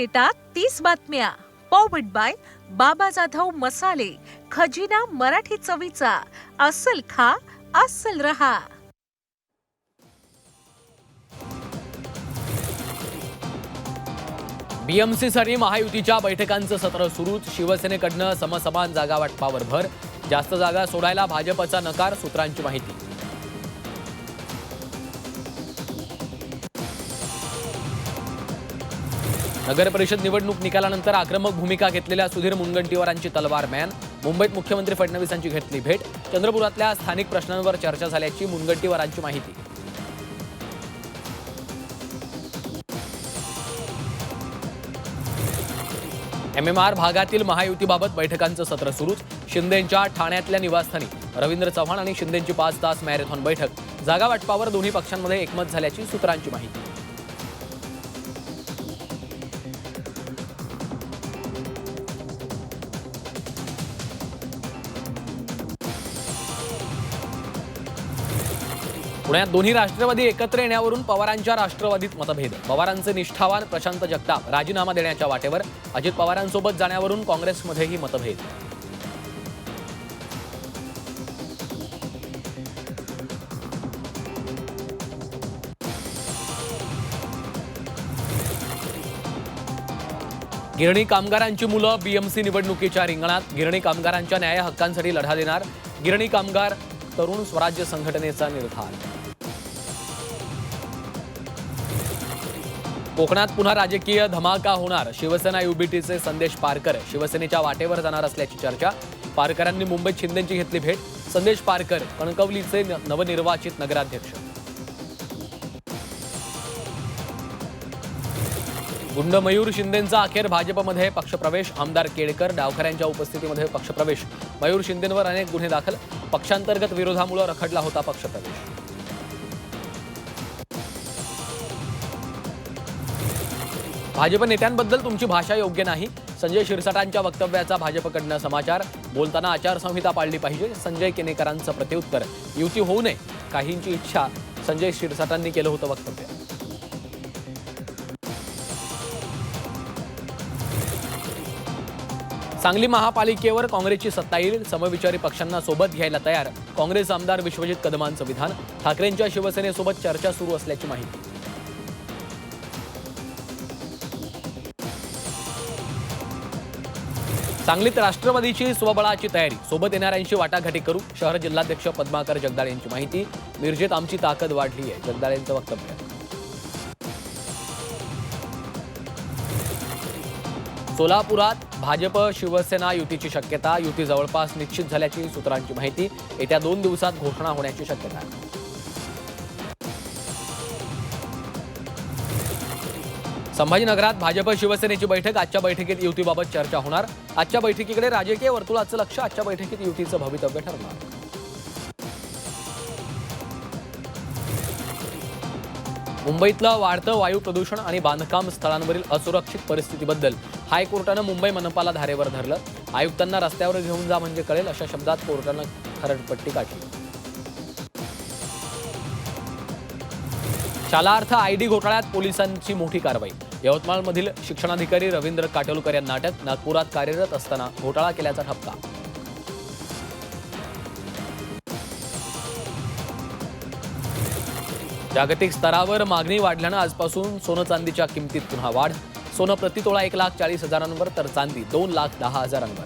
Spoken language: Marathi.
मिनिटात 30 बातम्या. पॉवर्ड बाय बाबा जाधव मसाले. खजिना मराठी चवीचा. अस्सल खा, अस्सल रहा. बीएमसीसाठी महायुतीच्या बैठकांचं सत्र सुरूच. शिवसेनेकडनं समसमान जागा वाटपावर भर. जास्त जागा सोडायला भाजपचा नकार, सूत्रांची माहिती. नगर परिषद निवडणूक निकालानंतर आक्रमक भूमिका घेतलेल्या सुधीर मुनगंटीवारांची तलवार मॅन. मुंबईत मुख्यमंत्री फडणवीसांची घेतली भेट. चंद्रपुरातल्या स्थानिक प्रश्नांवर चर्चा झाल्याची मुनगंटीवारांची माहिती. MMR भागातील महायुतीबाबत बैठकांचं सत्र सुरूच. शिंदेंच्या ठाण्यातल्या निवासस्थानी रवींद्र चव्हाण आणि शिंदेंची 5 तास मॅरेथॉन बैठक. जागा वाटपावर दोन्ही पक्षांमध्ये एकमत झाल्याची सूत्रांची माहिती. पुण्यात दोन्ही राष्ट्रवादी एकत्र येण्यावरून पवारांच्या राष्ट्रवादीत मतभेद. पवारांचे निष्ठावान प्रशांत जगताप राजीनामा देण्याच्या वाटेवर. अजित पवारांसोबत जाण्यावरून काँग्रेसमध्येही मतभेद. गिरणी कामगारांची मुलं बीएमसी निवडणुकीच्या रिंगणात. गिरणी कामगारांच्या न्याय हक्कांसाठी लढा देणार. गिरणी कामगार तरुण स्वराज्य संघटनेचा निर्धार. कोकणात पुन्हा राजकीय धमाका होणार. शिवसेना युबीटीचे संदेश पारकर शिवसेनेच्या वाटेवर जाणार असल्याची चर्चा. पारकरांनी मुंबईत शिंदेंची घेतली भेट. संदेश पारकर कणकवलीचे नवनिर्वाचित नगराध्यक्ष. गुंड मयूर शिंदेंचा अखेर भाजपमध्ये पक्षप्रवेश. आमदार केळकर डावखऱ्यांच्या उपस्थितीमध्ये पक्षप्रवेश. मयूर शिंदेंवर अनेक गुन्हे दाखल. पक्षांतर्गत विरोधामुळे रखडला होता पक्षप्रवेश. भाजप नेत्यांबद्दल तुमची भाषा योग्य नाही. संजय शिरसाटांच्या वक्तव्याचा भाजपकडनं समाचार. बोलताना आचारसंहिता पाळली पाहिजे. संजय केनेकरांचं प्रत्युत्तर. युती होऊ नये काहींची इच्छा. संजय शिरसाटांनी केलं होतं वक्तव्य. सांगली महापालिकेवर काँग्रेसची सत्ता येईल. समविचारी पक्षांना सोबत घ्यायला तयार. काँग्रेस आमदार विश्वजित कदमांचं विधान. ठाकरेंच्या शिवसेनेसोबत चर्चा सुरू असल्याची माहिती. सांगलीत राष्ट्रवादीची स्वबळाची तयारी. सोबत येणाऱ्यांशी वाटाघाटी करू. शहर जिल्हाध्यक्ष पद्माकर जगदाळे यांची माहिती. मिरजेत आमची ताकद वाढली आहे, जगदाळे यांचं वक्तव्य. सोलापुरात भाजप शिवसेना युतीची शक्यता. युती जवळपास निश्चित झाल्याची सूत्रांची माहिती. येत्या 2 दिवसात घोषणा होण्याची शक्यता आहे. संभाजीनगरात भाजप शिवसेनेची बैठक. आजच्या बैठकीत युतीबाबत चर्चा होणार. आजच्या बैठकीकडे राजकीय वर्तुळाचं लक्ष. आजच्या बैठकीत युतीचं भवितव्य ठरणार. मुंबईतलं वाढतं वायू प्रदूषण आणि बांधकाम स्थळांवरील असुरक्षित परिस्थितीबद्दल हायकोर्टानं मुंबई मनपाला धारेवर धरलं. आयुक्तांना रस्त्यावर घेऊन जा म्हणजे कळेल अशा शब्दात कोर्टानं खरडपट्टी काढली. शालार्थ आयडी घोटाळ्यात पोलिसांची मोठी कारवाई. यवतमाळमधील शिक्षणाधिकारी रवींद्र काटोलकर यांना अटक. नागपुरात कार्यरत असताना घोटाळा केल्याचा ठपका. जागतिक स्तरावर मागणी वाढल्यानं आजपासून सोनं चांदीच्या किमतीत पुन्हा वाढ. सोनं प्रतितोळा 1,40,000 तर चांदी 2,10,000